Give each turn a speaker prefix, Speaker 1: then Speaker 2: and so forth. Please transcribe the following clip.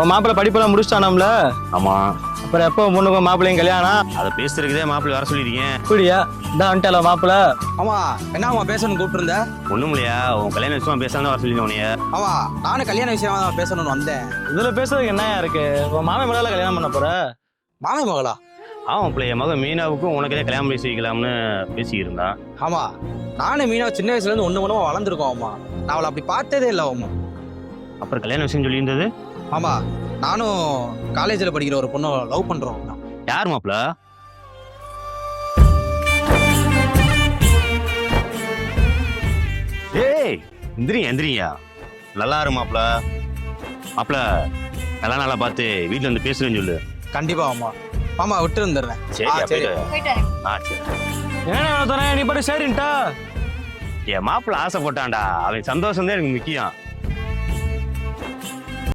Speaker 1: உன் மாப்பிள்ளை படிப்பெல்லாம் முடிச்சிட்டானாம்ல?
Speaker 2: ஆமா.
Speaker 1: அப்புறம் எப்போ பொண்ணுக்கும் மாப்பிள்ளையும் கல்யாணம்?
Speaker 2: அதை பேசுறதுக்குதே மாப்பிள்ளை வர சொல்லிருக்கேன்.
Speaker 1: அப்படியா? இதான் வந்துட்டால மாப்பிள்ளை.
Speaker 3: ஆமா, என்னம்மா பேசணும்னு கூப்பிட்டுருந்த?
Speaker 2: ஒண்ணும் இல்லையா, உன் கல்யாண விஷயமா பேசலாம் வர சொல்லி உனைய.
Speaker 3: ஆமா, நானும் கல்யாண விஷயமா தான் பேசணும்னு வந்தேன்.
Speaker 1: இதுல பேசுறதுக்கு என்னயா இருக்கு? உன் மாமன் மகள கல்யாணம் பண்ண போற?
Speaker 3: மாமன் மகளா?
Speaker 2: ஆமா பிள்ளைய மகன் மீனாவுக்கும் உனக்கே கல்யாணம் பேசி வைக்கலாம்னு பேசியிருந்தான்.
Speaker 3: ஆமா, நானும் மீனா சின்ன வயசுல இருந்து ஒண்ணு வளர்ந்துருக்கோம். ஆமா, நான் அவளை அப்படி பார்த்ததே இல்லை. ஆமா.
Speaker 2: அப்புறம் கல்யாண விஷயம் சொல்லி இருந்தது?
Speaker 3: ஆமா, நானும் காலேஜில் படிக்கிற ஒரு பொண்ணை லவ் பண்றோம்.
Speaker 2: யார் மாப்பிள்ள? ஏய் எந்திரியா நல்லா இரு மாப்பிள்ள. மாப்பிள்ள நல்ல நாளா பார்த்து வீட்டுல இருந்து பேசுறேன்னு சொல்லு.
Speaker 3: கண்டிப்பா. ஆமா ஆமா, விட்டு இருந்துடுறேன்.
Speaker 2: சரி.
Speaker 3: சரி.
Speaker 1: ஏன்னா நீ பாட்டு சரின்ட்டா.
Speaker 2: என் மாப்பிள்ள ஆசைப்பட்டான்டா, அவன் சந்தோஷம் தான் எனக்கு முக்கியம்.